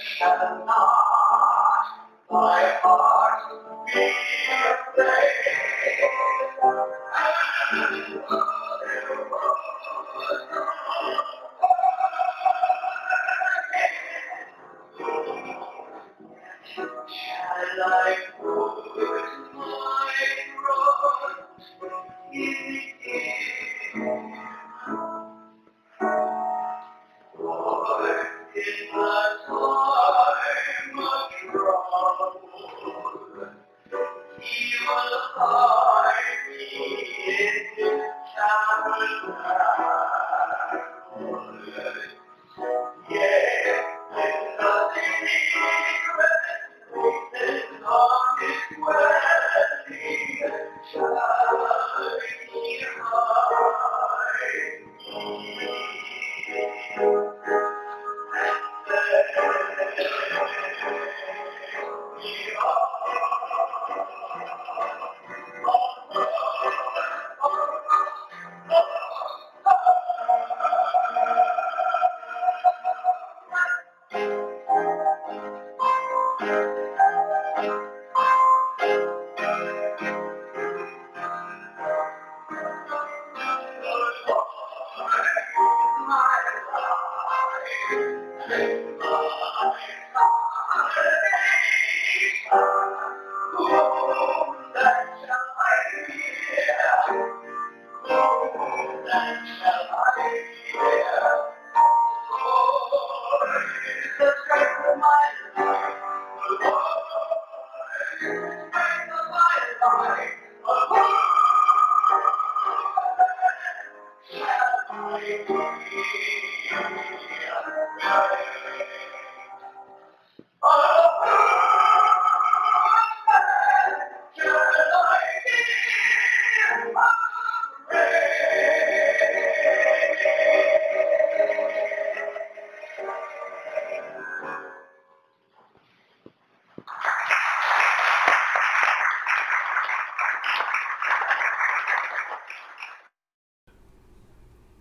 Shall not my heart be afraid? Shall I put my trust in Him? For in the time of trouble, He will hide me in His tabernacle. Yes, in the secret places of His dwelling shall He hide me.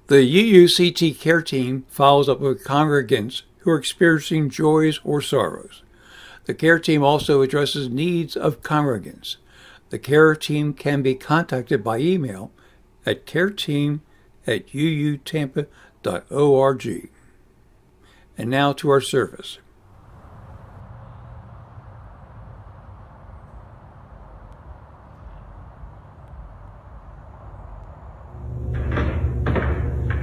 The UUCT care team follows up with congregants who are experiencing joys or sorrows. The care team also addresses needs of congregants. The care team can be contacted by email at careteam@uutampa.org. And now to our service.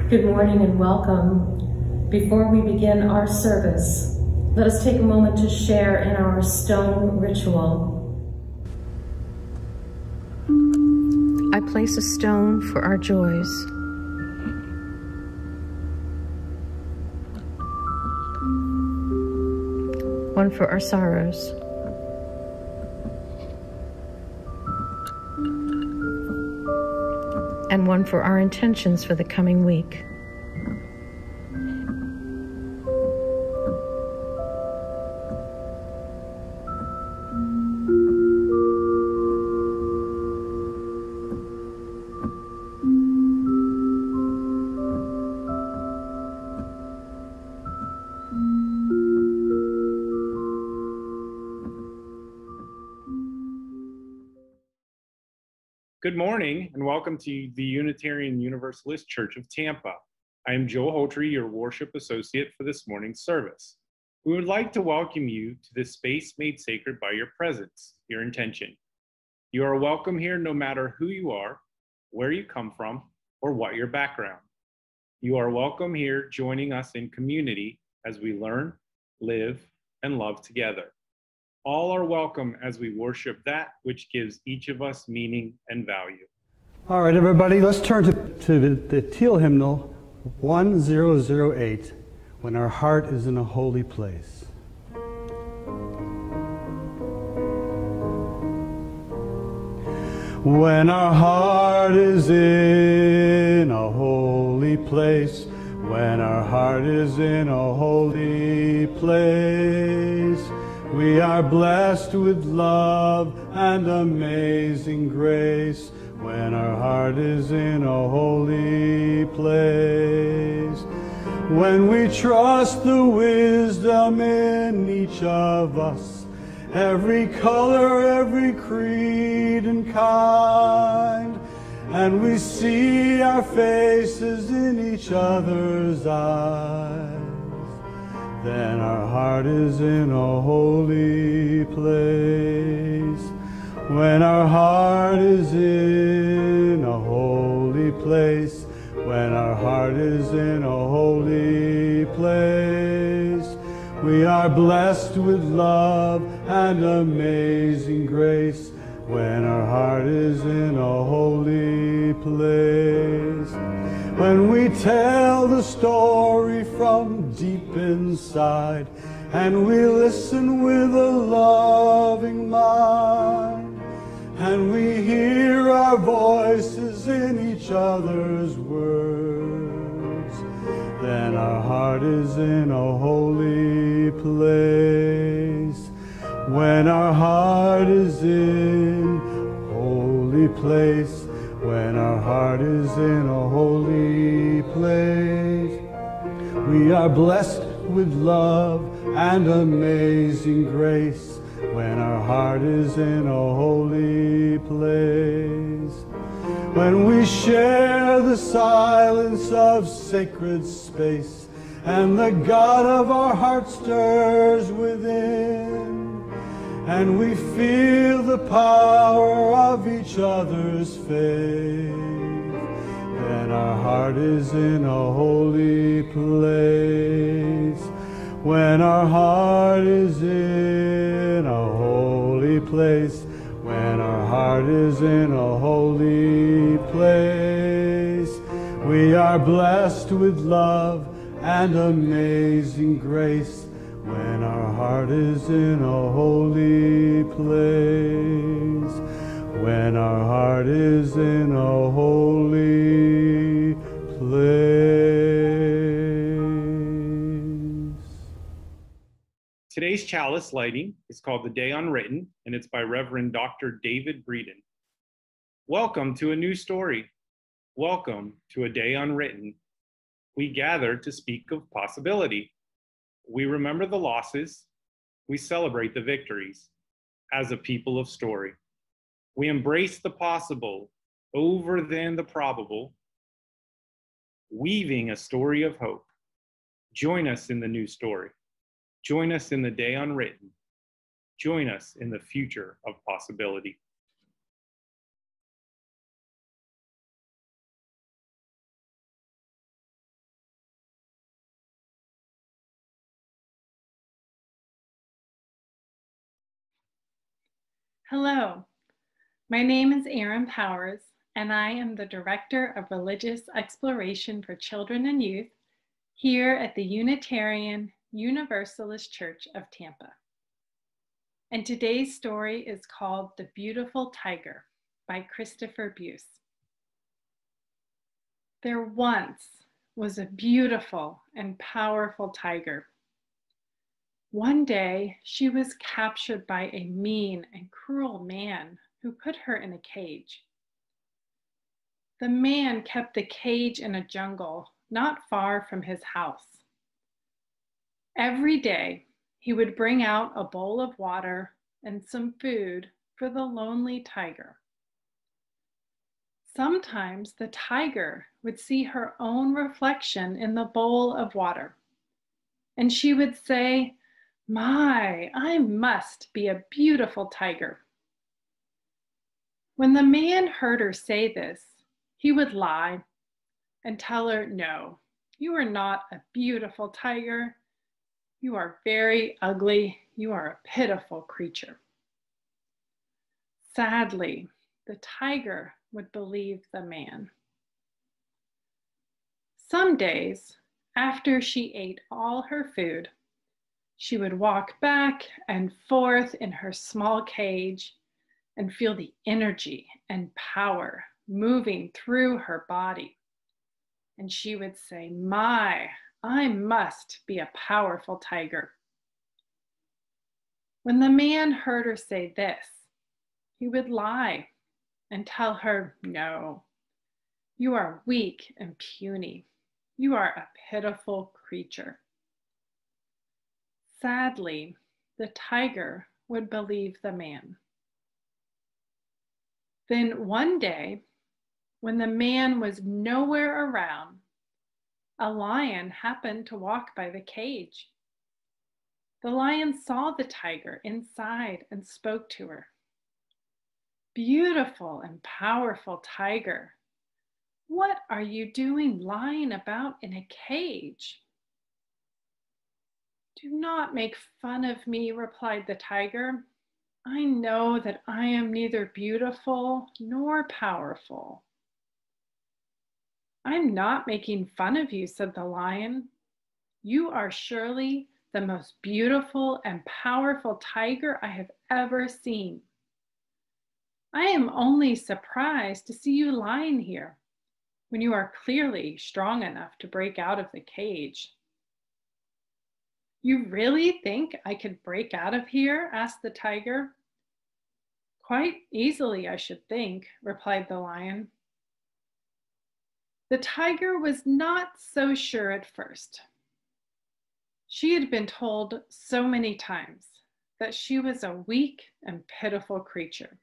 Good morning and welcome. Before we begin our service, let us take a moment to share in our stone ritual. I place a stone for our joys. One for our sorrows. And one for our intentions for the coming week. Good morning and welcome to the Unitarian Universalist Church of Tampa. I am Joel Holtry, your worship associate for this morning's service. We would like to welcome you to this space made sacred by your presence, your intention. You are welcome here no matter who you are, where you come from, or what your background. You are welcome here joining us in community as we learn, live, and love together. All are welcome as we worship that which gives each of us meaning and value. All right, everybody, let's turn to the teal hymnal 1008, When Our Heart is in a Holy Place. When our heart is in a holy place, when our heart is in a holy place, We are blessed with love and amazing grace when our heart is in a holy place. When we trust the wisdom in each of us, every color, every creed and kind, and we see our faces in each other's eyes, then our heart is in a holy place. When our heart is in a holy place, when our heart is in a holy place, we are blessed with love and amazing grace when our heart is in a holy place. When we tell the story from deep inside and we listen with a loving mind, and we hear our voices in each other's words, then our heart is in a holy place. When our heart is in a holy place, when our heart is in a holy place, we are blessed with love and amazing grace when our heart is in a holy place. When we share the silence of sacred space and the God of our heart stirs within, and we feel the power of each other's faith, then our heart is in a holy place. When our heart is in a holy place, when our heart is in a holy place, we are blessed with love and amazing grace when our heart is in a holy place. When our heart is in a holy place. Today's chalice lighting is called The Day Unwritten, and it's by Reverend Dr. David Breeden. Welcome to a new story. Welcome to A Day Unwritten. We gather to speak of possibility. We remember the losses. We celebrate the victories as a people of story. We embrace the possible over than the probable, weaving a story of hope. Join us in the new story. Join us in the day unwritten. Join us in the future of possibility. Hello, my name is Erin Powers, and I am the Director of Religious Exploration for Children and Youth here at the Unitarian Universalist Church of Tampa. And today's story is called The Beautiful Tiger by Christopher Buse. There once was a beautiful and powerful tiger. One day, she was captured by a mean and cruel man who put her in a cage. The man kept the cage in a jungle not far from his house. Every day, he would bring out a bowl of water and some food for the lonely tiger. Sometimes the tiger would see her own reflection in the bowl of water, and she would say, "My, I must be a beautiful tiger." When the man heard her say this, he would lie and tell her, "No, you are not a beautiful tiger. You are very ugly. You are a pitiful creature." Sadly, the tiger would believe the man. Some days, after she ate all her food, she would walk back and forth in her small cage and feel the energy and power moving through her body. And she would say, "My, I must be a powerful tiger." When the man heard her say this, he would lie and tell her, "No, you are weak and puny. You are a pitiful creature." Sadly, the tiger would believe the man. Then one day, when the man was nowhere around, a lion happened to walk by the cage. The lion saw the tiger inside and spoke to her. "Beautiful and powerful tiger, what are you doing lying about in a cage?" "Do not make fun of me," replied the tiger. "I know that I am neither beautiful nor powerful." "I'm not making fun of you," said the lion. "You are surely the most beautiful and powerful tiger I have ever seen. I am only surprised to see you lying here when you are clearly strong enough to break out of the cage." "You really think I could break out of here?" asked the tiger. "Quite easily, I should think," replied the lion. The tiger was not so sure at first. She had been told so many times that she was a weak and pitiful creature.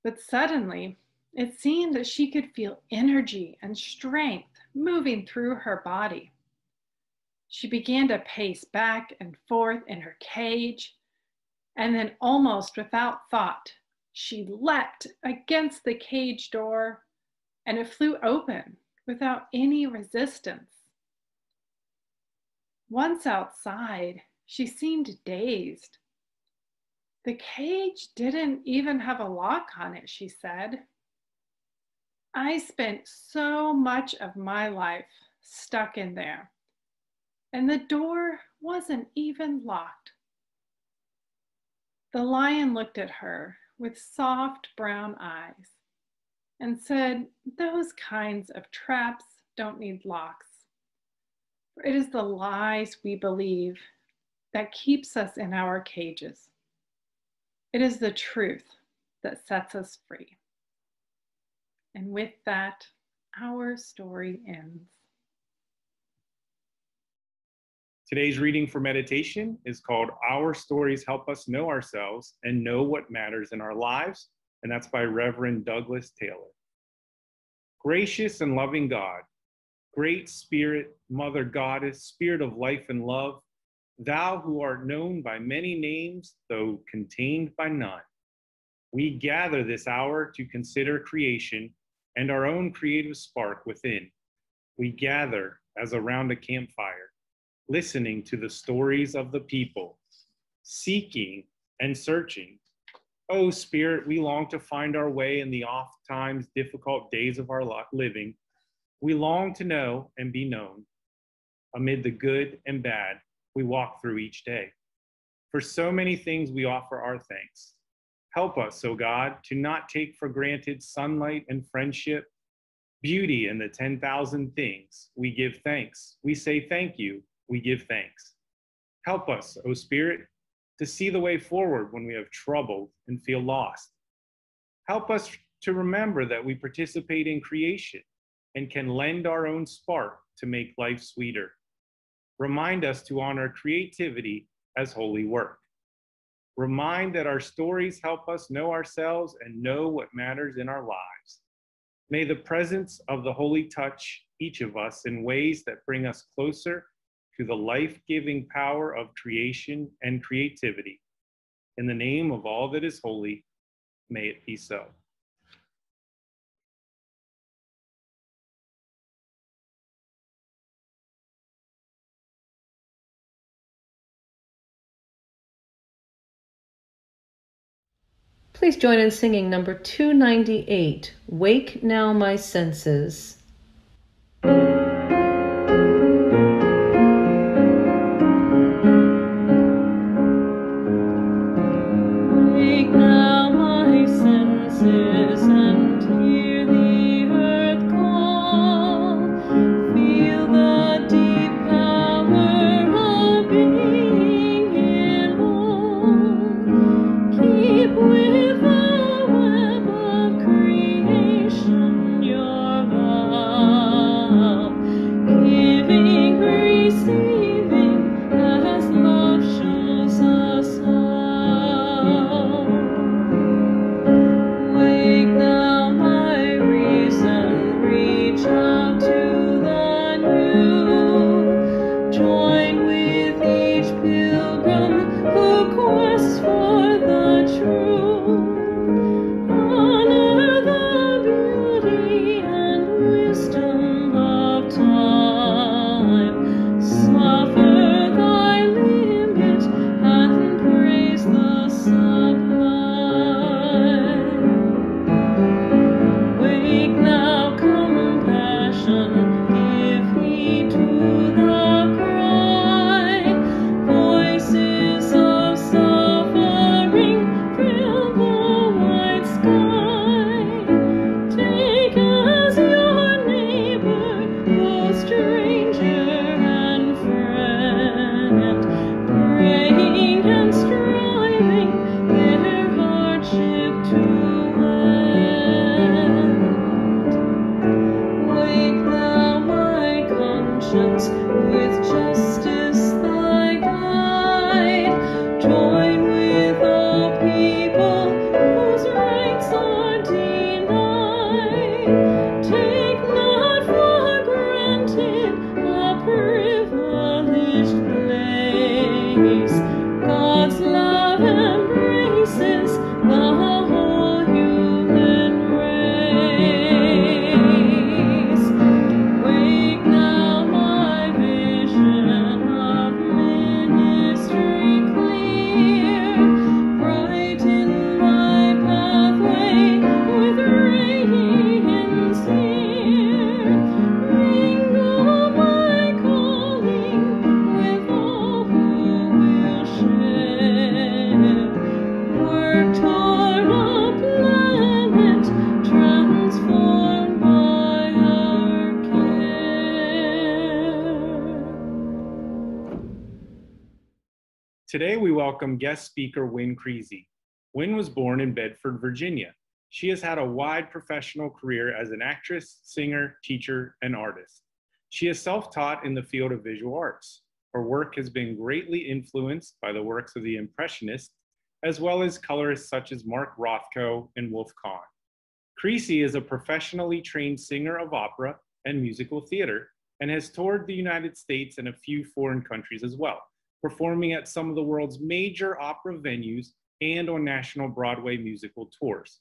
But suddenly, it seemed that she could feel energy and strength moving through her body. She began to pace back and forth in her cage, and then almost without thought, she leapt against the cage door, and it flew open without any resistance. Once outside, she seemed dazed. "The cage didn't even have a lock on it," she said. "I spent so much of my life stuck in there, and the door wasn't even locked." The lion looked at her with soft brown eyes and said, "Those kinds of traps don't need locks. For it is the lies we believe that keeps us in our cages. It is the truth that sets us free." And with that, our story ends. Today's reading for meditation is called "Our Stories Help Us Know Ourselves and Know What Matters in Our Lives," and that's by Reverend Douglas Taylor. Gracious and loving God, Great Spirit, Mother Goddess, Spirit of life and love, Thou who art known by many names, though contained by none, we gather this hour to consider creation and our own creative spark within. We gather as around a campfire, listening to the stories of the people, seeking and searching. Oh, Spirit, we long to find our way in the oft-times difficult days of our living. We long to know and be known. Amid the good and bad we walk through each day. For so many things we offer our thanks. Help us, O God, to not take for granted sunlight and friendship, beauty in the 10,000 things. We give thanks. We say thank you. We give thanks. Help us, O Spirit, to see the way forward when we have troubled and feel lost. Help us to remember that we participate in creation and can lend our own spark to make life sweeter. Remind us to honor creativity as holy work. Remind that our stories help us know ourselves and know what matters in our lives. May the presence of the Holy touch each of us in ways that bring us closer to the life-giving power of creation and creativity. In the name of all that is holy, may it be so. Please join in singing number 298, "Wake Now My Senses." Wake now my senses and hear the earth call. Feel the deep power of being in Today we welcome guest speaker Wynn Creasy. Wynn was born in Bedford, Virginia. She has had a wide professional career as an actress, singer, teacher, and artist. She is self-taught in the field of visual arts. Her work has been greatly influenced by the works of the Impressionists, as well as colorists such as Mark Rothko and Wolf Kahn. Creasy is a professionally trained singer of opera and musical theater and has toured the United States and a few foreign countries as well, performing at some of the world's major opera venues and on national Broadway musical tours.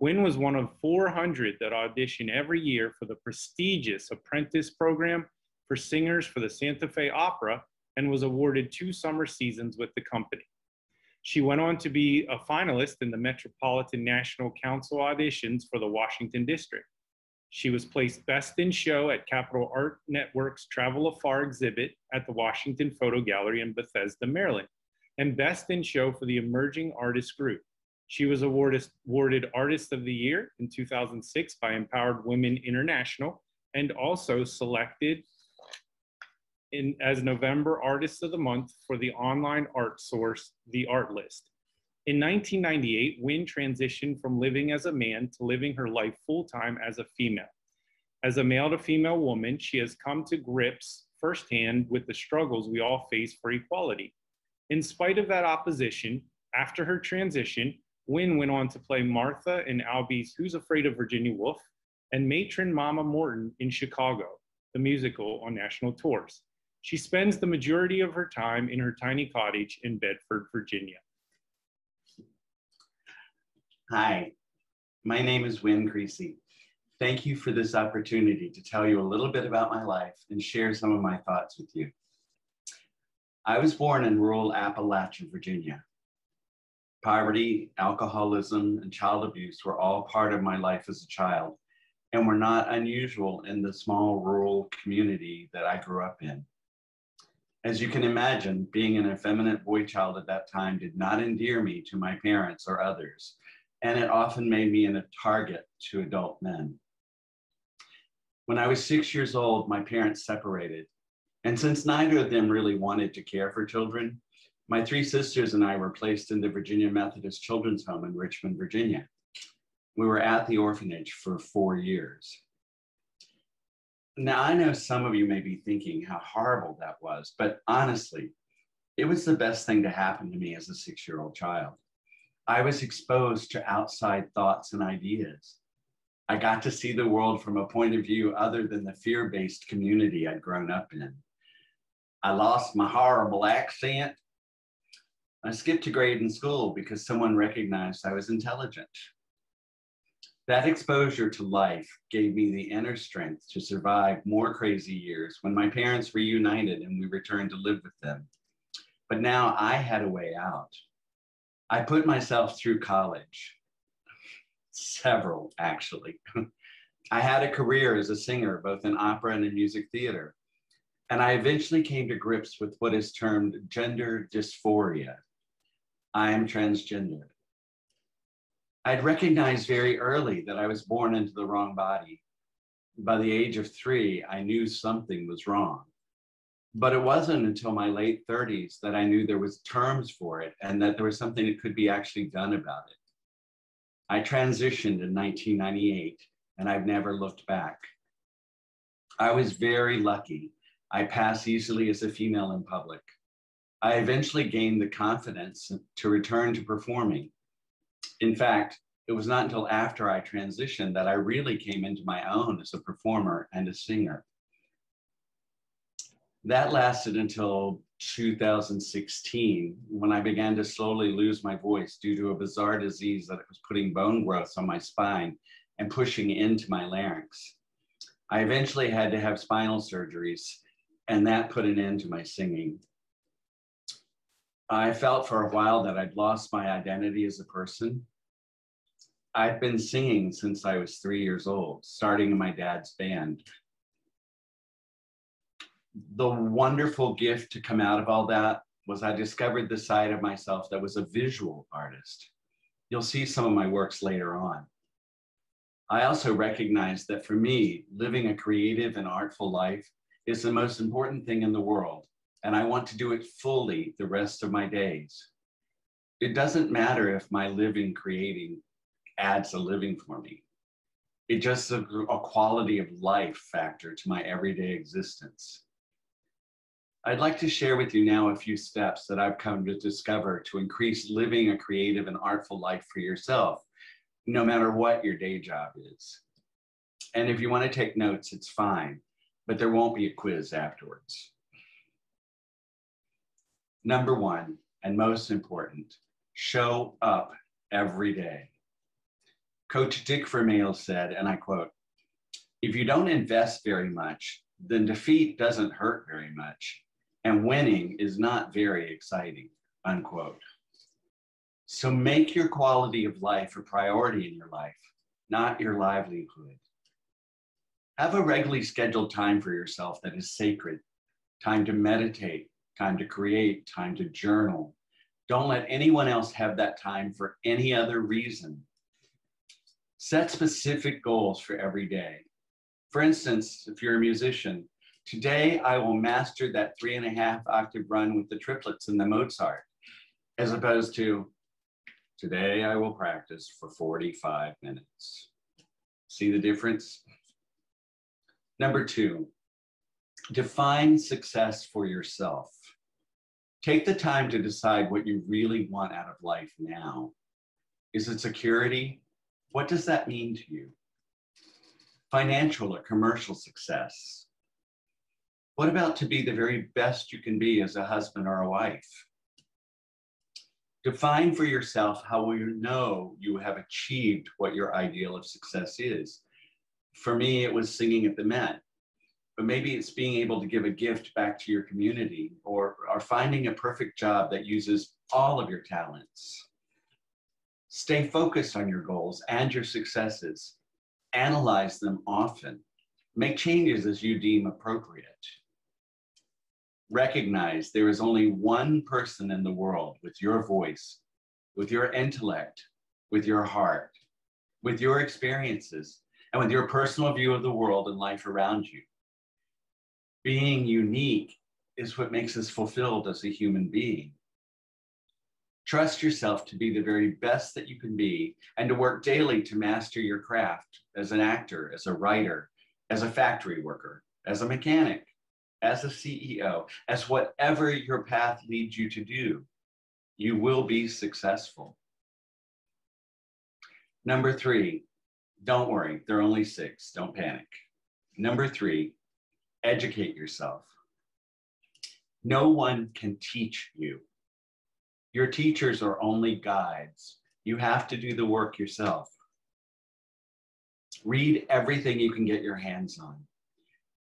Wynn was one of 400 that audition every year for the prestigious Apprentice program for singers for the Santa Fe Opera and was awarded 2 summer seasons with the company. She went on to be a finalist in the Metropolitan National Council auditions for the Washington District. She was placed Best in Show at Capital Art Network's Travel Afar exhibit at the Washington Photo Gallery in Bethesda, Maryland, and Best in Show for the Emerging Artist Group. She was awarded Artist of the Year in 2006 by Empowered Women International and also selected as November Artist of the Month for the online art source, The Art List. In 1998, Wynn transitioned from living as a man to living her life full-time as a female. As a male to female woman, she has come to grips firsthand with the struggles we all face for equality. In spite of that opposition, after her transition, Wynn went on to play Martha in Albie's Who's Afraid of Virginia Woolf and matron Mama Morton in Chicago, the musical, on national tours. She spends the majority of her time in her tiny cottage in Bedford, Virginia. Hi, my name is Wynn Creasy. Thank you for this opportunity to tell you a little bit about my life and share some of my thoughts with you. I was born in rural Appalachia, Virginia. Poverty, alcoholism, and child abuse were all part of my life as a child and were not unusual in the small rural community that I grew up in. As you can imagine, being an effeminate boy child at that time did not endear me to my parents or others, and it often made me a target to adult men. When I was 6 years old, my parents separated, and since neither of them really wanted to care for children, my 3 sisters and I were placed in the Virginia Methodist Children's Home in Richmond, Virginia. We were at the orphanage for 4 years. Now, I know some of you may be thinking how horrible that was, but honestly, it was the best thing to happen to me as a 6-year-old child. I was exposed to outside thoughts and ideas. I got to see the world from a point of view other than the fear-based community I'd grown up in. I lost my horrible accent. I skipped a grade in school because someone recognized I was intelligent. That exposure to life gave me the inner strength to survive more crazy years when my parents reunited and we returned to live with them. But now I had a way out. I put myself through college, several actually. I had a career as a singer, both in opera and in music theater. And I eventually came to grips with what is termed gender dysphoria. I am transgender. I'd recognized very early that I was born into the wrong body. By the age of 3, I knew something was wrong. But it wasn't until my late 30s that I knew there was terms for it and that there was something that could be actually done about it. I transitioned in 1998 and I've never looked back. I was very lucky. I pass easily as a female in public. I eventually gained the confidence to return to performing. In fact, it was not until after I transitioned that I really came into my own as a performer and a singer. That lasted until 2016, when I began to slowly lose my voice due to a bizarre disease that was putting bone growths on my spine and pushing into my larynx. I eventually had to have spinal surgeries, and that put an end to my singing. I felt for a while that I'd lost my identity as a person. I've been singing since I was 3 years old, starting in my dad's band. The wonderful gift to come out of all that was I discovered the side of myself that was a visual artist. You'll see some of my works later on. I also recognized that for me, living a creative and artful life is the most important thing in the world, and I want to do it fully the rest of my days. It doesn't matter if my living creating adds a living for me. It just a quality of life factor to my everyday existence. I'd like to share with you now a few steps that I've come to discover to increase living a creative and artful life for yourself, no matter what your day job is. And if you want to take notes, it's fine, but there won't be a quiz afterwards. Number one, and most important, show up every day. Coach Dick Vermeil said, and I quote, "If you don't invest very much, then defeat doesn't hurt very much, and winning is not very exciting," unquote. So make your quality of life a priority in your life, not your livelihood. Have a regularly scheduled time for yourself that is sacred, time to meditate, time to create, time to journal. Don't let anyone else have that time for any other reason. Set specific goals for every day. For instance, if you're a musician, today I will master that 3.5 octave run with the triplets in the Mozart, as opposed to today I will practice for 45 minutes. See the difference? Number two, define success for yourself. Take the time to decide what you really want out of life now. Is it security? What does that mean to you? Financial or commercial success? What about to be the very best you can be as a husband or a wife? Define for yourself how you know you have achieved what your ideal of success is. For me, it was singing at the Met, but maybe it's being able to give a gift back to your community or finding a perfect job that uses all of your talents. Stay focused on your goals and your successes. Analyze them often. Make changes as you deem appropriate. Recognize there is only one person in the world with your voice, with your intellect, with your heart, with your experiences, and with your personal view of the world and life around you. Being unique is what makes us fulfilled as a human being. Trust yourself to be the very best that you can be and to work daily to master your craft as an actor, as a writer, as a factory worker, as a mechanic, as a CEO, as whatever your path leads you to do. You will be successful. Number three, don't worry, there are only 6, don't panic. Number three, educate yourself. No one can teach you. Your teachers are only guides. You have to do the work yourself. Read everything you can get your hands on.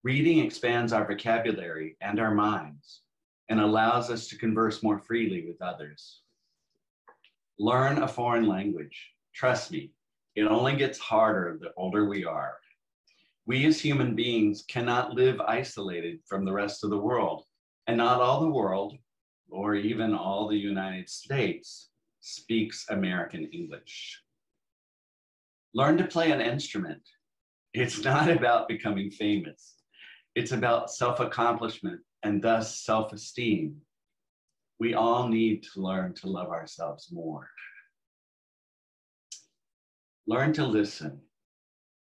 Reading expands our vocabulary and our minds and allows us to converse more freely with others. Learn a foreign language. Trust me, it only gets harder the older we are. We as human beings cannot live isolated from the rest of the world, and not all the world, or even all the United States, speaks American English. Learn to play an instrument. It's not about becoming famous. It's about self-accomplishment and thus self-esteem. We all need to learn to love ourselves more. Learn to listen.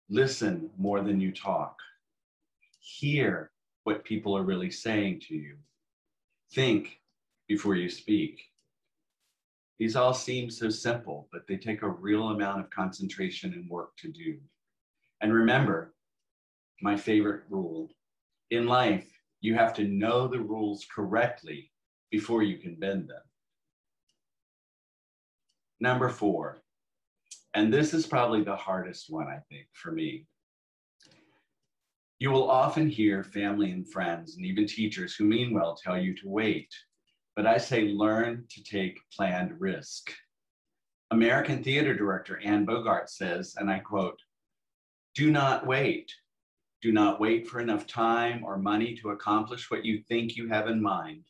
Listen more than you talk. Hear what people are really saying to you. Think before you speak. These all seem so simple, but they take a real amount of concentration and work to do. And remember, my favorite rule, in life, you have to know the rules correctly before you can bend them. Number 4, and this is probably the hardest one, I think, for me. You will often hear family and friends and even teachers who mean well tell you to wait, but I say learn to take planned risk. American theater director Anne Bogart says, and I quote, "Do not wait. Do not wait for enough time or money to accomplish what you think you have in mind.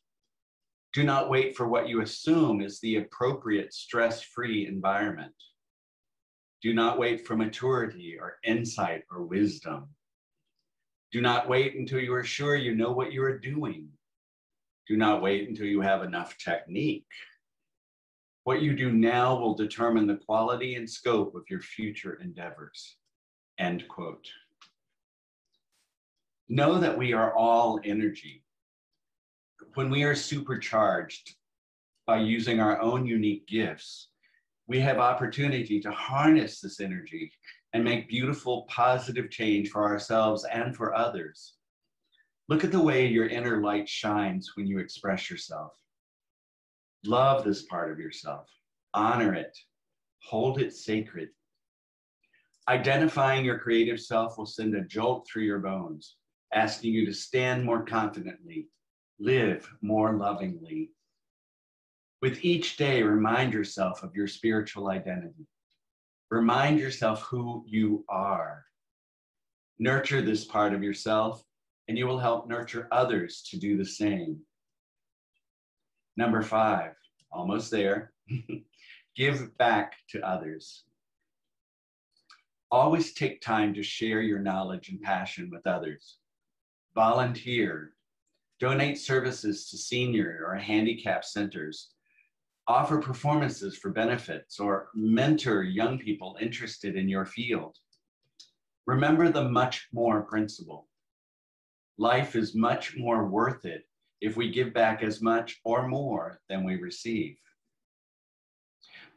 Do not wait for what you assume is the appropriate stress-free environment. Do not wait for maturity or insight or wisdom. Do not wait until you are sure you know what you are doing. Do not wait until you have enough technique. What you do now will determine the quality and scope of your future endeavors. End quote. Know that we are all energy. When we are supercharged by using our own unique gifts, we have opportunity to harness this energy and make beautiful, positive change for ourselves and for others. Look at the way your inner light shines when you express yourself. Love this part of yourself. Honor it. Hold it sacred. Identifying your creative self will send a jolt through your bones, asking you to stand more confidently, live more lovingly. With each day, remind yourself of your spiritual identity. Remind yourself who you are. Nurture this part of yourself, and you will help nurture others to do the same. Number 5, almost there. Give back to others. Always take time to share your knowledge and passion with others. Volunteer. Donate services to senior or handicap centers. Offer performances for benefits or mentor young people interested in your field. Remember the much more principle. Life is much more worth it if we give back as much or more than we receive.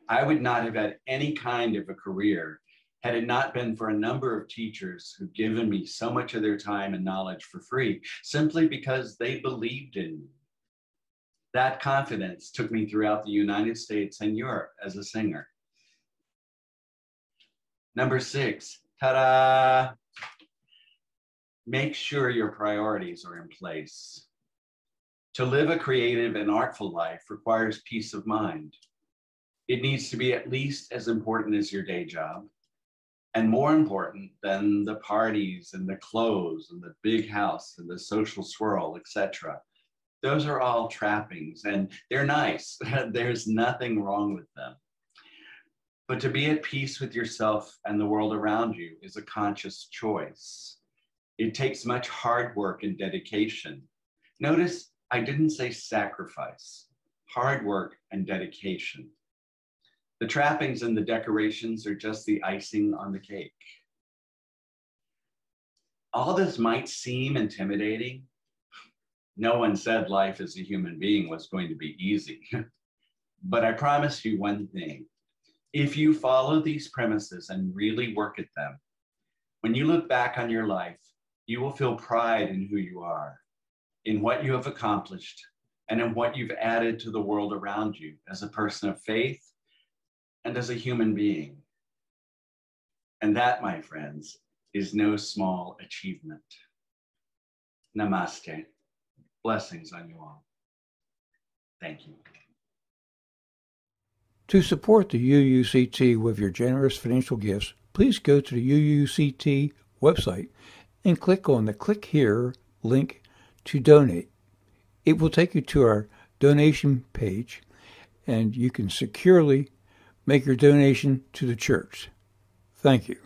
I would not have had any kind of a career had it not been for a number of teachers who've given me so much of their time and knowledge for free, simply because they believed in me. That confidence took me throughout the United States and Europe as a singer. Number 6, ta-da! Make sure your priorities are in place. To live a creative and artful life requires peace of mind. It needs to be at least as important as your day job, and more important than the parties and the clothes and the big house and the social swirl, etc. Those are all trappings, and they're nice. There's nothing wrong with them. But to be at peace with yourself and the world around you is a conscious choice. It takes much hard work and dedication. Notice I didn't say sacrifice, hard work and dedication. The trappings and the decorations are just the icing on the cake. All this might seem intimidating. No one said life as a human being was going to be easy. But I promise you one thing. If you follow these premises and really work at them, when you look back on your life, you will feel pride in who you are, in what you have accomplished, and in what you've added to the world around you as a person of faith and as a human being. And that, my friends, is no small achievement. Namaste. Blessings on you all. Thank you. To support the UUCT with your generous financial gifts, please go to the UUCT website and click on the Click Here link to donate. It will take you to our donation page, and you can securely make your donation to the church. Thank you.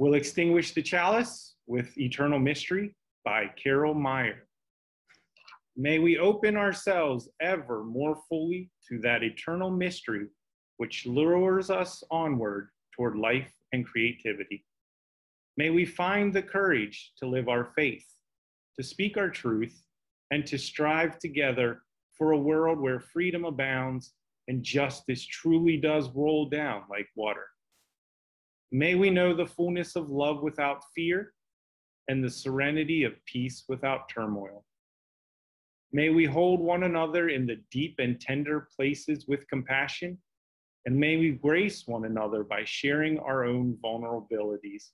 We'll extinguish the chalice with Eternal Mystery by Carol Meyer. May we open ourselves ever more fully to that eternal mystery which lures us onward toward life and creativity. May we find the courage to live our faith, to speak our truth, and to strive together for a world where freedom abounds and justice truly does roll down like water. May we know the fullness of love without fear and the serenity of peace without turmoil. May we hold one another in the deep and tender places with compassion, and may we grace one another by sharing our own vulnerabilities,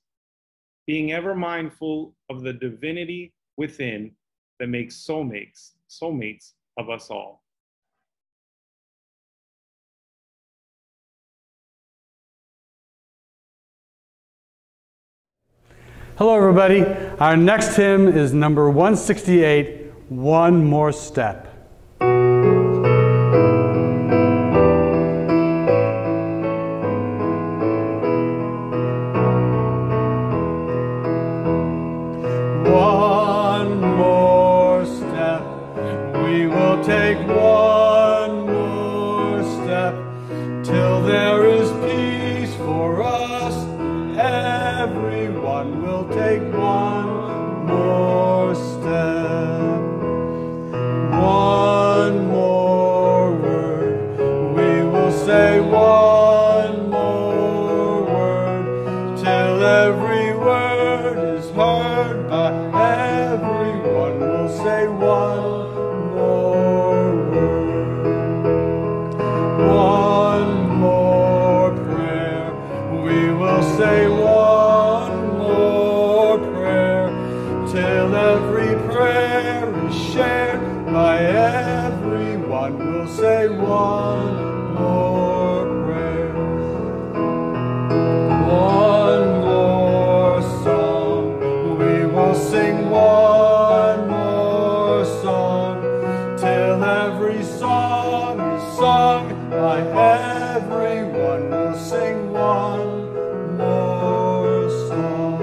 being ever mindful of the divinity within that makes soulmates of us all. Hello, everybody. Our next hymn is number 168, One More Step. One more step, we will take one more step, till there is peace for us. Everyone will take one more step. One will say one more prayer, one more song. We will sing one more song till every song is sung by everyone. We'll sing one more song.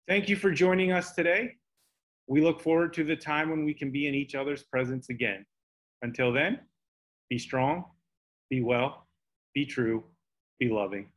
Thank you for joining us today. We look forward to the time when we can be in each other's presence again. Until then, be strong, be well, be true, be loving.